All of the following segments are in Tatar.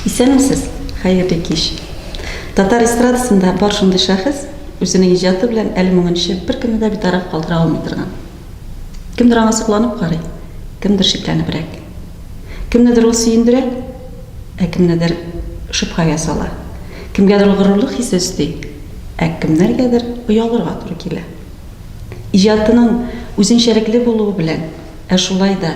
Исәнмесез, хәерле кич. Татар эстрадасында бар шундый шәхес үзенең иҗаты белән әле моңынчы беркемне дә битараф калдыра алмый торган. Кемдер аңа сокланып карый, кемдер шикләнебрәк. Кемнедер ул сөендерә, кемнедер шөбһәгә сала. Кемгәдер ул горурлык хисе өсти, кемнәргәдер оялырга туры килә. Иҗатының үзенчәлекле булуы белән, шулай да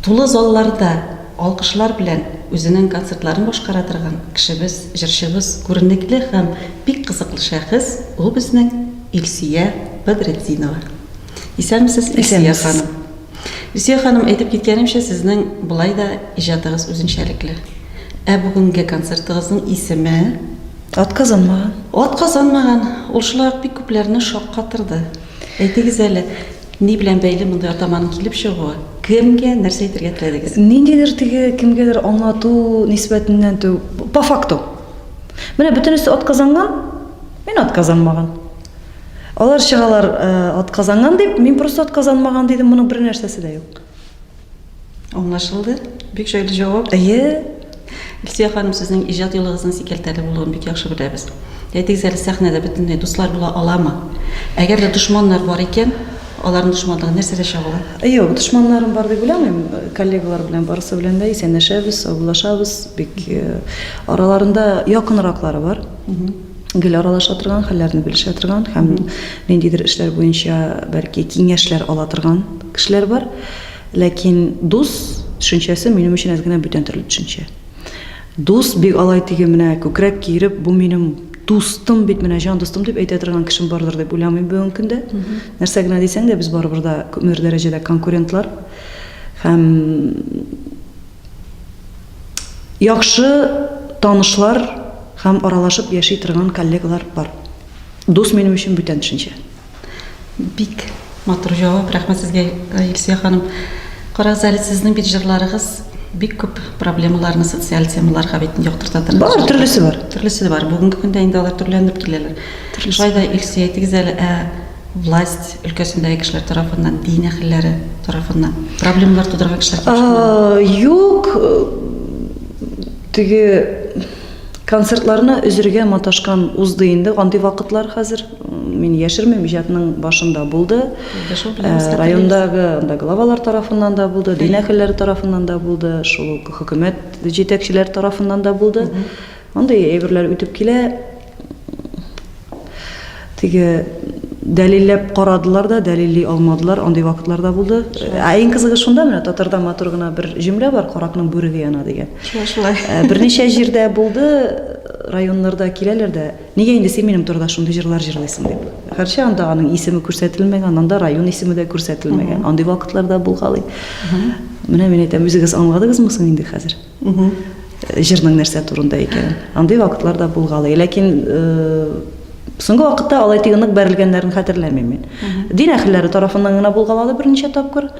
тулы залларда алкышлар белән үзенең концертларын башкара торган кешебез, җырчыбыз, күренекле һәм бик кызыклы шәхес ул безнең Илсия Бәдретдинова. Исәнмесез, Илсия ханым? Илсия ханым, әйтеп киткәнемчә, сезнең булай да иҗатыгыз үзенчәлекле. Бүгенге концертыгызның исеме Атказанмаган. Атказанмаган. Ул шулай ук бик күпләрне шаккатырды. Әйтегез әле, ни белән бәйле мондай атаманың килеп чыгуы? Кемгә нәрсә әйтергә теләдегез? Ниндидер теге кемгәдер аңлату нисбәтеннән по факту. Менә бөтенесе атказанган, мин атказанмаган. Алар чыгалар атказанган дип, мин просто атказанмаган дидем, моның бер нәрсәсе дә юк. Аңлашылды. Бик җайлы җавап. Илсия ханым, сезнең иҗат юлыгызның сикәлтәле булуын бик яхшы беләбез. Әйтегез әле, сәхнәдә бөтенләй дуслар була аламы? Әгәр дә дошманнар бар икән, аларның дошманлыгы нәрсәдә чагыла? Юк, дошманнарым бар дип уйламыйм. Коллегалар белән барысы белән дә исәнләшәбез, саубуллашабыз. Бик араларында якынраклары бар. Гел аралаша торган, хәлләрне белешә торган һәм ниндидер эшләр буенча бәлки киңәшләр ала торган кешеләр бар. Ләкин дус төшенчәсе минем өчен генә бүтән төрле төшенчә. Дус бик алай теге менә күкрәк киереп, бу минем дустым бит, менә җан дустым дип әйтә торган кешем бардыр дип уйламыйм бүгенге көндә. Нәрсә генә дисәң дә, без барыбыр да күпмедер дәрәҗәдә конкурентлар һәм яхшы танышлар һәм аралашып яши торган коллегалар бар. Дус минем өчен бүтән төшенчә. Бик матур җавап. Рәхмәт сезгә, Илсия ханым. Карагыз әле, сезнең бит җырларыгыз бик күп проблемаларны, социаль темаларга бит яктырта торган. Бар, төрлесе бар. Төрлесе бар. Бүгенге көндә инде алар төрләнеп киләләр. Шулай да Илсия, әйтегез әле, власть өлкәсендәге кешеләр тарафыннан, дин әһелләре тарафыннан проблемалар тудырган кешеләр юк, теге концертларны үзергә маташкан узды инде. Андый вакытлар хәзер мин яшермим, иҗатның башында булды. Райондагы главалар тарафыннан да булды, дин әһелләре тарафыннан да булды, шул хөкүмәт җитәкчеләре тарафыннан да булды. Андый әйберләр үтеп килә. Теге дәлилләп карадылар да, дәлилли алмадылар, андый вакытларда булды. Иң кызыгы шунда, менә татарда матур гына бер җөмлә бар, каракның бүрегә яна дигән. Шулай. Берничә җирдә булды, районнарда киләләр дә, нигә инде син минем турыда шундый җырлар җырлыйсың дип. Хәрчә анда аның исеме күрсәтелмәгән, анда район исеме дә күрсәтелмәгән. Андый вакытларда булгалый. Менә мин әйтәм, үзегез аңладыгызмы соң инде хәзер? Җырның нәрсә турында икәнен. Андый вакытларда булгалый. Ләкин соңгы вакытта алай тигенлек бәрелгәннәрен хәтерләмим мин. Дин әһелләре тарафыннан гына булгалады берничә тапкыр.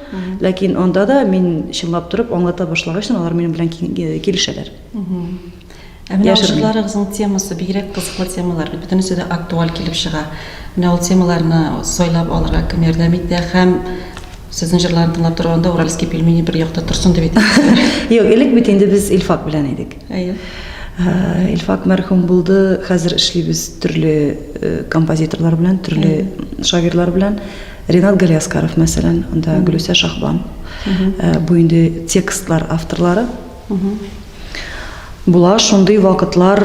Ләкин анда да мин чынлап торып аңлата башлагач, алар минем белән килешәләр. Менә җырларыгызның темасы бигрәк кызыклы темалар, бөтенесе дә актуаль килеп чыга. Менә ул темаларны сайлап алырга кем ярдәм итә һәм сезнең җырларны тыңлап торганда Уральский пельмени бер якта торсын дип әйтәсез. Юк, элек бит инде без Илфак белән идек. Илфак мәрхүм булды, хәзер эшлибез төрле композиторлар белән, төрле шагыйрьләр белән. Ринат Галиаскаров мәсәлән, анда Гөлүсә Шахбан. Бу инде текстлар авторлары. Була шундый вакытлар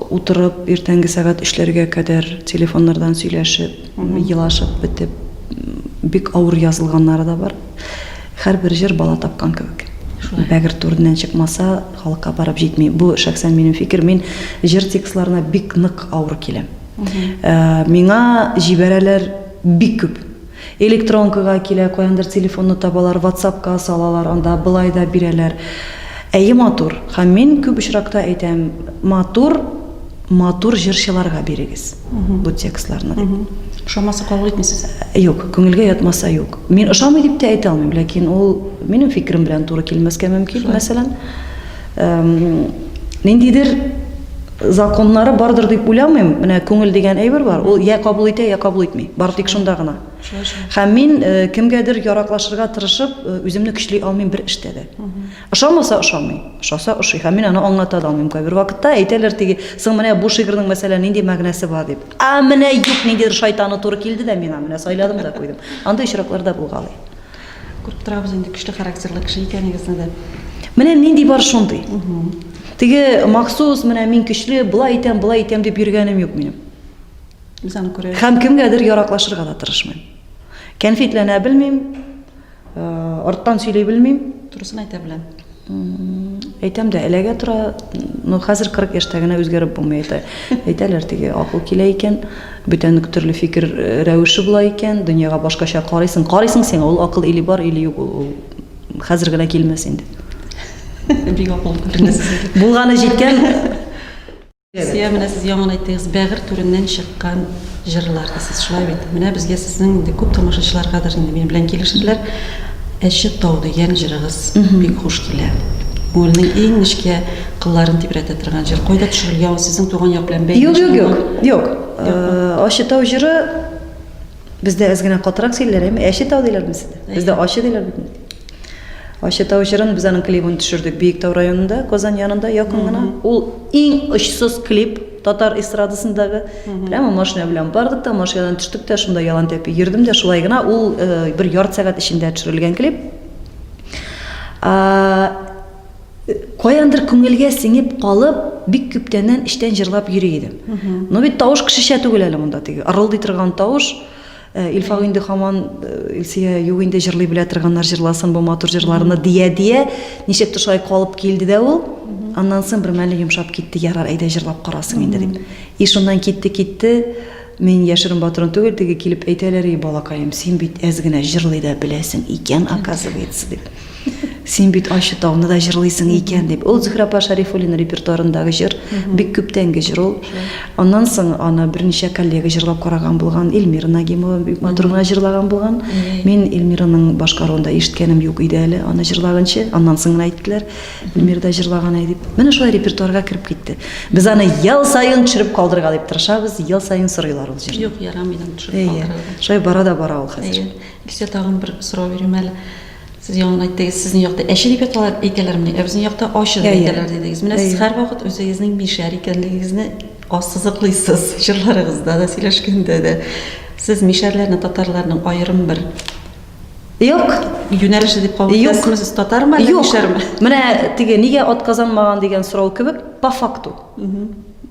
утырып, иртәнге сәгать 3-ләргә кадәр телефоннардан сөйләшеп, елашып бетеп, бик авыр язылганнары да бар. Һәрбер җыр бала тапкан кебек. Бәгер турыдан чыкмаса, халыкка барып җитми. Бу шәхсән минем фикер. Мин җыр текстларына бик нык авыр киләм. Миңа җибәрәләр бик күп. Электронкага килә, каяндыр телефонны табалар, WhatsAppка салалар, анда былай да бирәләр. Матур. Һәм мин күп очракта әйтәм, матур җырчыларга бирегез бу текстларны. Ошамаса кабул итмисез? Юк, күңелгә ятмаса юк. Мин ошамый дип тә әйтә алмыйм, ләкин ул минем фикерем белән туры килмәскә мөмкин. Мәсәлән, ниндидер законнары бардыр дип уйламыйм. Менә күңел дигән әйбер бар. Ул я кабул итә, я кабул итми. Бары тик шунда гына. Һәм мин кемгәдер яраклашырга тырышып, үземне көчли алмыйм бер эштә дә. Ошамаса ошамый. Ошаса ошый. Һәм мин аны аңлата да алмыйм. Бер вакытта әйтәләр теге, соң менә бу шигырьнең мәсәлән нинди мәгънәсе бар дип. Менә юк, ниндидер шайтаны туры килде дә миңа менә сайладым да куйдым. Андый очраклар да булгалый. Күреп торабыз инде көчле характерлы кеше икәнегезне дә. Менә нинди бар шундый. Теге махсус менә мин көчле, булай итәм дип йөргәнем юк минем. Без аны күрәбез. Һәм кемгәдер яраклашырга да тырышмыйм. Кәнфитләнә белмим, арттан сөйли белмим. Турысын әйтә беләм. Әйтәм дә эләгә тора, хәзер 40 яшьтә генә үзгәреп булмый әйтә. Әйтәләр теге акыл килә икән, бүтән төрле фикер рәвеше була икән, дөньяга башкача карыйсың син, ул акыл или бар или юк, ул хәзер генә килмәс инде. Бик акыл күренәсез. Булганы җиткән. Сия менә сез яңа әйттегез, бәгыр түреннән чыккан җырлар. Сез шулай бит. Менә безгә сезнең инде күп тамашачыларгадыр инде минем белән килешәләр. Әши тау дигән җырыгыз бик хуш килә. Күңелнең иң нечкә кылларын тибрәтә торган җыр. Кайда төшерелгән сезнең туган як белән бәйле? Юк. Әши тау җыры бездә әз генә катырак сөйләр, әши тау диләр бездә. Бездә аши диләр бит. Аши тау җырын без аның клипын төшердек Биектау районында, Казан янында якын гына. Ул иң очсыз клип татар эстрадасындагы. Прямо машина белән бардык та, машинадан төштек тә, шунда ялан тәпи йөрдем дә, шулай гына ул бер ярты сәгать эчендә төшерелгән клип. Каяндыр күңелгә сиңеп калып, бик күптәннән эштән җырлап йөри идем. Но бит тавыш кешечә түгел әле монда теге. Ырылдый торган тавыш. Илфак инде һаман Илсия юк инде җырлый белә торганнар җырласын бу матур җырларны дия, ничек тышай калып килде дә ул. Аннан соң бер мәле йомшап китте, ярар, әйдә җырлап карасың инде дип. Шуннан китте. Мин яшерен батырын түгел, теге килеп әйтәләр, балакаем, син бит әз генә җырлый да беләсең икән, оказывается дип. Син бит Аши тауны да җырлыйсың икән дип. Ул Зөһрә апа Шәрифуллина репертуарындагы җыр, бик күптәнге җыр ул. Аннан соң аны берничә коллега җырлап караган булган, Илмира Нагимова бик матур гына җырлаган булган. Мин Илмираның башкаруында ишеткәнем юк иде әле, аны җырлаганчы. Аннан соң гына әйттеләр, Илмира да җырлаган дип. Менә шулай репертуарга кирип китте. Без аны ел сайын төшереп калдырырга дип тырышабыз, ел сайын сорыйлар ул җыр. Юк, ярамый да төшереп калдырырга. Шулай бара ул хәзер. Кичә тагын бер сорау бирим әле. Сез яңа әйттегез, сезнең якта әши дип әйтәләрме? Безнең якта аши дип әйтәләр дидегез. Менә сез һәр вакыт үзегезнең мишәр икәнлегегезне ассызыклыйсыз җырларыгызда да, сөйләшкәндә дә. Сез мишәрләрне, татарларның аерым бер юнәлеше дип кабул итәсезме? Сез татармы әллә мишәрме? Менә теге нигә атказанмаган дигән сорау кебек, по факту.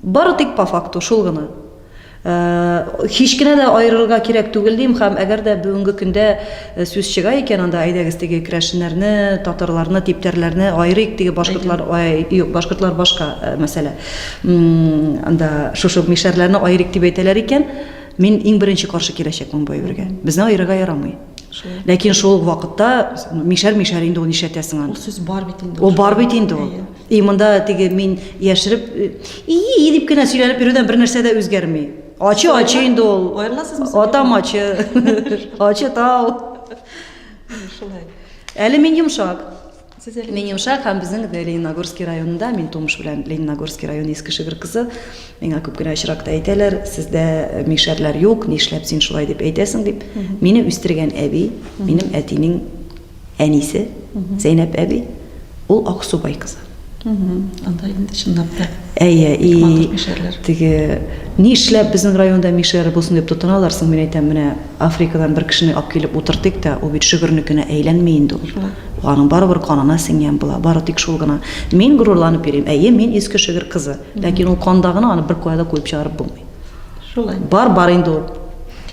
Бары тик по факту, шул гына. Һич кенә дә айырырга кирәк түгел дим, һәм әгәр дә бүгенге көндә сүз чыга икән, анда әйдәгез теге крәшеннәрне, татарларны, типтәрләрне айырыйк, теге башкортлар, юк, башкортлар башка мәсьәлә. Анда шушы мишәрләрне айырыйк дип әйтәләр икән, мин иң беренче каршы киләчәкмен бу әйбергә. Безне айырырга ярамый. Ләкин шул вакытта мишәр инде ул нишләтәсең аны? Ул сүз бар бит инде. Ул бар бит инде ул. Монда теге мин яшереп, дип кенә сөйләнеп йөрүдән бер нәрсә дә үзгәрми. Ачы инде ул. Аерыласызмы? Атам ачы. Ачы тау. Шулай. Әле мин йомшак. Сез әле Мин йомшак, һәм безнең Лениногорский районында, мин тумыш белән Лениногорский районы иске шигырь кызы. Миңа күп кенә очракта әйтәләр, сездә мишәрләр юк, нишләп син шулай дип әйтәсең дип. Мине үстергән әби, минем әтинең әнисе, Зәйнәп әби, ул Аксубай кызы. Анда инде чынлап та. Теге нишләп безнең районда мишәр булсын дип тотыналар, соң мин әйтәм, менә Африкадан бер кешене алып килеп утыртыйк та, ул бит шигырьнекенә әйләнми инде ул. Аның барыбер канына сеңгән була, бары тик шул гына. Мин горурланып йөрим. Мин иске шигырь кызы, ләкин ул кандагына аны бер куәдә куеп чыгарып булмый. Шулай. Бар инде ул.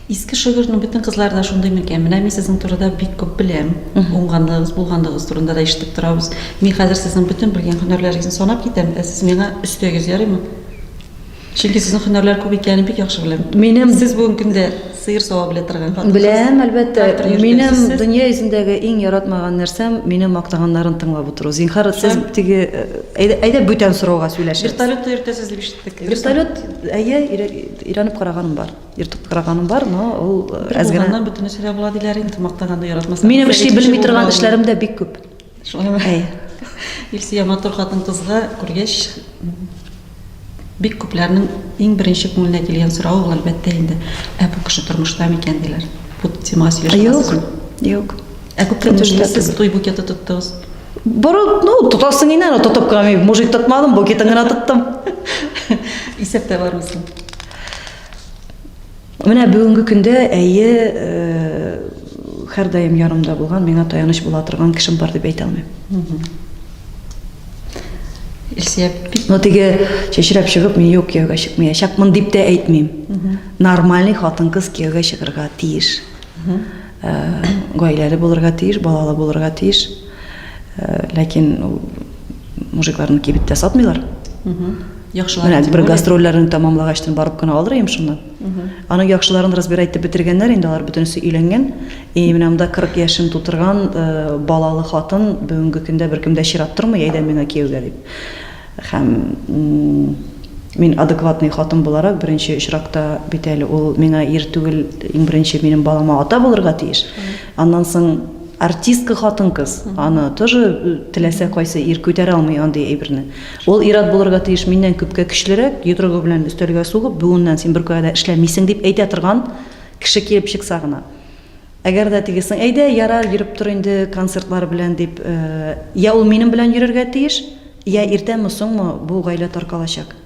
Иске шигырьнең бөтен кызлары да шундый микән. Менә мин сезнең турыда бик күп беләм. Уңганлыгыз, булганлыгыз турында да ишетеп торабыз. Мин хәзер сезнең бөтен белгән һөнәрләрегезне санап китәм. Сез миңа өстәгез ярыймы? Чөнки сезнең һөнәрләр күп икәнен бик яхшы беләм. Сез бүгенге көндә сыер сава белә торган хатын. Беләм, әлбәттә. Минем дөнья йөзендәге иң яратмаган нәрсәм минем мактаганнарын тыңлап утыру. Зинһар, сез теге әйдә бүтән сорауга сөйләшегез. Вертолетта йөртәсез дип ишеттек. Вертолет, иранып караганым бар. Йөртеп караганым бар, но ул әз генә бүтән сөйләп була диләр инде, мактаганды яратмаса. Минем эшли белми торган эшләрем дә бик күп. Шулаймы? Илсия матур хатын кызга күргәч Бик күпләрнең иң беренче күңеленә килгән сорау ул әлбәттә инде, бу кеше тормышта микән диләр. Бу тема сөйләшәсезме? Юк. Күптән түгел сез туй букеты тоттыгыз. Тотасың инде, тотып калмый, мужик тотмадым, букетін гына тоттым. Исәптә бармы соң? Менә бүгенге көндә һәрдаим ярымда булган, миңа таяныч була торган кешем бар дип әйтә алмыйм. Илсия бик Теге чәчрәп чыгып, мин юк кияүгә чыкмаячакмын дип тә әйтмим. Нормальный хатын-кыз кияүгә чыгарга тиеш. Гаиләле булырга тиеш, балалы булырга тиеш. Ләкин мужикларны кибеттә сатмыйлар. Менә бер гастрольләрен тамамлагачтан барып кына алыр идем шуннан. Аның яхшыларын разбирать итеп бетергәннәр, инде алар бөтенесе өйләнгән. Менә монда 40 яшен тутырган балалы хатын бүгенге көндә беркемдә чират тормый, әйдә миңа кияүгә дип. Һәм мин адекватный хатын буларак беренче очракта бит әле ул миңа ир түгел, иң беренче минем балама ата булырга тиеш. Аннан соң артистка хатын-кыз, аны тоже теләсә кайсы ир күтәрә алмый андый әйберне. Ул ират булырга тиеш миннән күпкә көчлерәк, йодрыгы белән өстәлгә сугып, бүгеннән син бер кайда эшләмисең дип әйтә торган кеше килеп чыкса гына. Әгәр дә тигесең, әйдә, ярар, йөреп тор инде концертлар белән дип, я ул минем белән йөрергә тиеш, я иртәме соңмы бу гаилә таркалачак.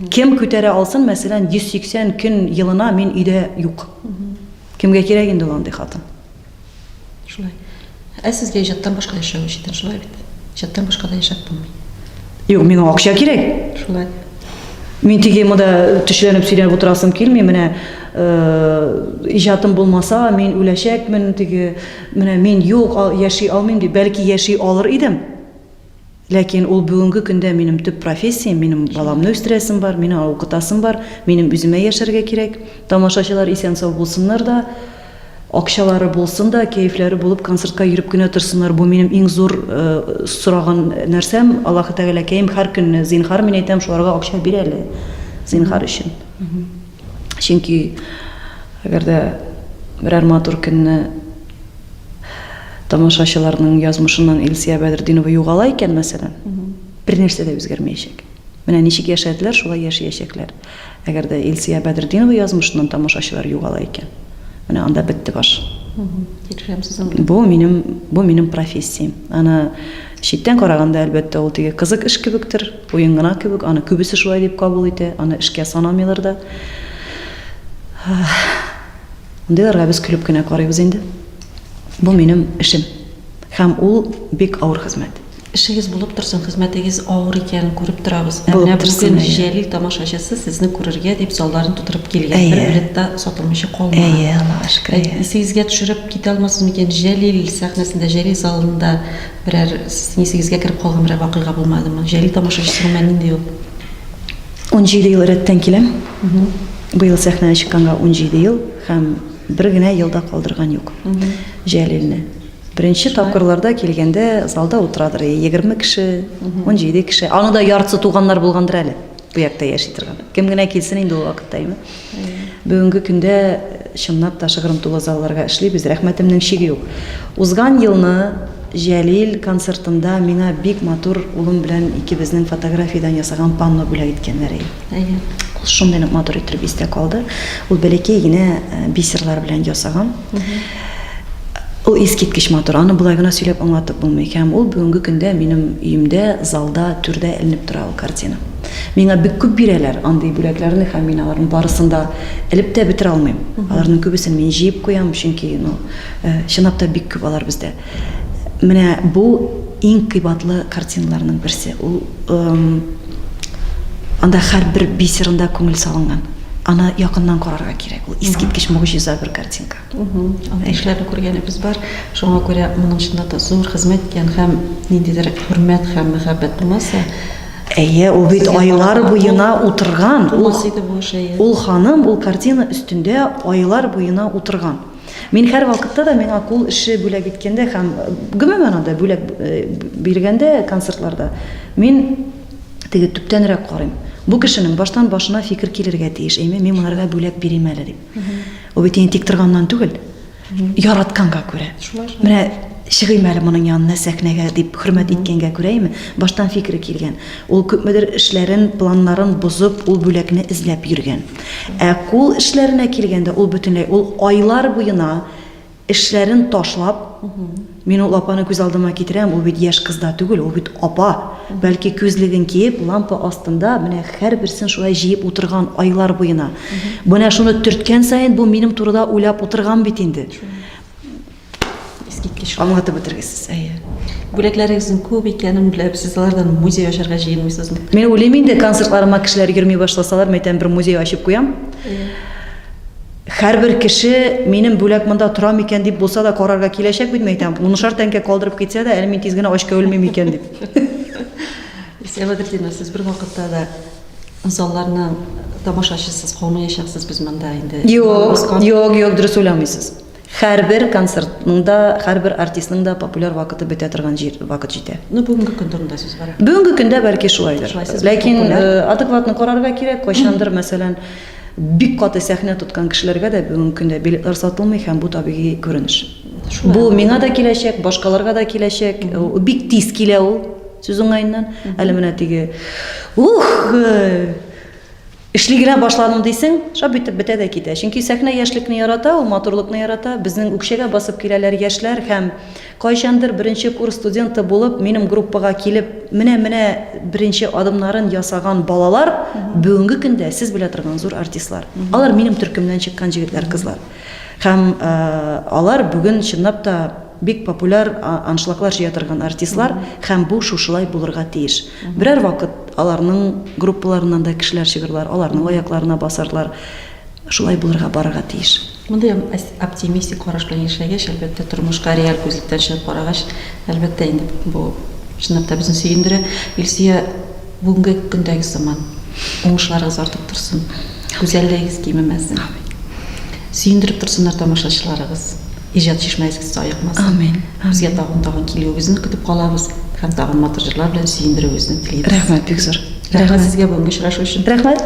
Кем күтәрә алсын, мәсәлән, 180 көн елына мин өйдә юк. Кемгә кирәк инде ул андый хатын? Шулай. Сезгә иҗаттан башка яшәү өчен шулай бит. Иҗаттан башка да яшәп булмый. Юк, миңа акча кирәк. Шулай. Мин теге монда төшләнеп сөйләп утырасым килми, менә иҗатым булмаса, мин үләчәкмен, теге менә мин юк, яши алмыйм дип, бәлки яши алыр идем. Ләкин ул бүгенге көндә минем төп профессиям, минем баламны үстерәсем бар, мине укытасым бар, минем үземә яшәргә кирәк. Тамашачылар исән-сау булсыннар да, акчалары булсын да, кәефләре булып концертка йөреп кенә торсыннар. Бу минем иң зур сораган нәрсәм. Аллаһ Тәгалә кәем һәр көнне зинһар мин әйтәм, шуларга акча бир әле. Зинһар өчен. Чөнки әгәр дә берәр матур көнне тамашачыларның язмышыннан Илсия Бәдретдинова югала икән, мәсәлән, бер нәрсә дә үзгәрмәячәк. Менә ничек яшәделәр, шулай яшәячәкләр. Әгәр дә Илсия Бәдретдинова язмышыннан тамашачылар югала икән, менә анда бетте баш. Бу минем профессиям. Аны читтән караганда әлбәттә ул теге кызык эш кебектер, уен гына кебек, аны күбесе шулай дип кабул итә, аны эшкә санамыйлар да. Ундыйларга без көлеп кенә карыйбыз инде. Бу минем эшем. Һәм ул бик авыр хезмәт. Эшегез булып торсын, хезмәтегез авыр икәнен күреп торабыз. Менә бүген Җәлил тамашачысы сезне күрергә дип залларын тутырып килгән. Бер билетта сатылмыйча калмаган. Аллаһ шөкер. Исегезгә төшереп китә алмассыз микән? Җәлил сәхнәсендә, Җәлил залында берәр исегезгә кирип калган бер вакыйга булмадымы? Җәлил тамашачысы нинди ул? 17 ел рәттән киләм. Быел сәхнәгә чыкканга 17 ел һәм бер генә елда калдырган юк. Җәлилне. Беренче тапкырларда килгәндә залда утырадыр 20 кеше, 17 кеше. Аны да яртысы туганнар булгандыр әле. Бу якта яши торган. Кем генә килсен инде ул вакытта, әйме? Бүгенге көндә чынлап та шыгрым тулы залларга эшлибез, рәхмәтемнең чиге юк. Узган елны Җәлил концертында миңа бик матур улым белән икебезнең фотографиядан ясаган панно бүләк иткәннәр иде. Ул шундый матур итеп истә калды. Ул бәләкәй генә бисерлар белән ясаган. Ул искиткеч матур, аны булай гына сөйләп аңлатып булмый. Һәм ул бүгенге көндә минем өемдә, залда, түрдә эленеп тора ул картина. Миңа бик күп бирәләр андый бүләкләрне, һәм мин аларның барысында элеп тә бетерә алмыйм. Аларның күбесен мин җыеп куям, чөнки чынлап та бик күп алар бездә. Менә бу иң кыйбатлы картиналарның берсе. Ул анда һәрбер бисерында күңел салынган. Аны якыннан карарга кирәк. Ул искиткеч мөгъҗиза бер картинка. Анда эшләрне күргәнебез бар. Шуңа күрә моның чынында да зур хезмәт икән һәм ниндидер хөрмәт һәм мәхәббәт булмаса, ул бит айлар буена утырган. Ул ханым, ул картина өстендә айлар буена утырган. Мин һәр вакытта да миңа кул эше бүләк иткәндә һәм гомумән анда бүләк биргәндә концертларда мин теге төптәнрәк карыйм. Бу кешенең баштан башына фикер килергә тиеш, әйме, мин монарга бүләк бирим әле дип. Ул бит тик торганнан түгел, яратканга күрә. Менә Чыгыйм әле моның янына сәхнәгә дип хөрмәт иткәнгә күрәйме, баштан фикере килгән. Ул күпмедер эшләрен, планнарын бозып, ул бүләкне эзләп йөргән. Ә кул эшләренә килгәндә ул бөтенләй ул айлар буена эшләрен ташлап, мин ул апаны күз алдыма китерәм, ул бит яшь кыз да түгел, ул бит апа. Бәлки күзлеген киеп, лампа астында менә һәрберсен шулай җыеп утырган айлар буена. Менә шуны төрткән сайын бу минем турыда уйлап утырган бит инде. Аңлатып бетергесез. Бүләкләрегезнең күп икәнен белеп, сез алардан музей ачарга җыенмыйсызмы? Мен уйлыйм инде, концертларыма кешеләр йөрми башласалар, мен әйтәм, бер музей ачып куям. Һәрбер кеше минем бүләк монда торам икән дип булса да карарга киләчәк бит, мен әйтәм, 10 тәңкә калдырып китсә дә, әле мин тиз генә ачка үлмим икән дип. Сәбәдетдин, сез бер вакытта да залларны тамашачысыз калмаячаксыз без монда инде. Юк, дөрес уйламыйсыз. Һәрбер концертның һәрбер артистның да популяр вакыты бетә торган вакыт җитә. Бүгенге көн турында сүз бара. Бүгенге көндә бәлки шулайдыр. Ләкин адекватны карарга кирәк, кайчандыр, мәсәлән, бик каты сәхнә тоткан кешеләргә дә бүгенге көндә билетлар сатылмый һәм бу табигый күренеш. Бу миңа да киләчәк, башкаларга да киләчәк, бик тиз килә ул сүз уңайыннан. Әле менә теге эшли генә башладым дисең, шап битеп бетә дә китә. Чөнки сәхнә яшьлекне ярата, ул матурлыкны ярата. Безнең үкчәгә басып киләләр яшьләр һәм кайчандыр беренче курс студенты булып, минем группага килеп, менә беренче адымнарын ясаган балалар бүгенге көндә сез белә торган зур артистлар. Алар минем төркемнән чыккан җегетләр, кызлар. Һәм алар бүген чынлап та бик популяр аншлаглар җыя торган артистлар, һәм бу шушылай булырга тиеш. Берәр вакыт аларның группаларыннан да кешеләр чыгырлар, аларның аякларына басарлар. Шулай булырга барырга тиеш. Монда оптимистик караш белән яшәгәч, әлбәттә тормышка реаль күзлектән чыгып карагач, әлбәттә инде бу чынлап та безне сөендерә. Илсия, бүгенге көндәге заман уңышларыгыз артып торсын. Гүзәллегегез кимемәсен. Сөендереп торсыннар тамашачыларыгыз. Иҗат чишмәгез аякмасын. Амин. Безгә тагын килүегезне көтеп калабыз. Һәм тагын матур җырлар белән сөендерүегезне телибез. Рәхмәт, бик зур. Рәхмәт сезгә бүгенге очрашу өчен. Рәхмәт.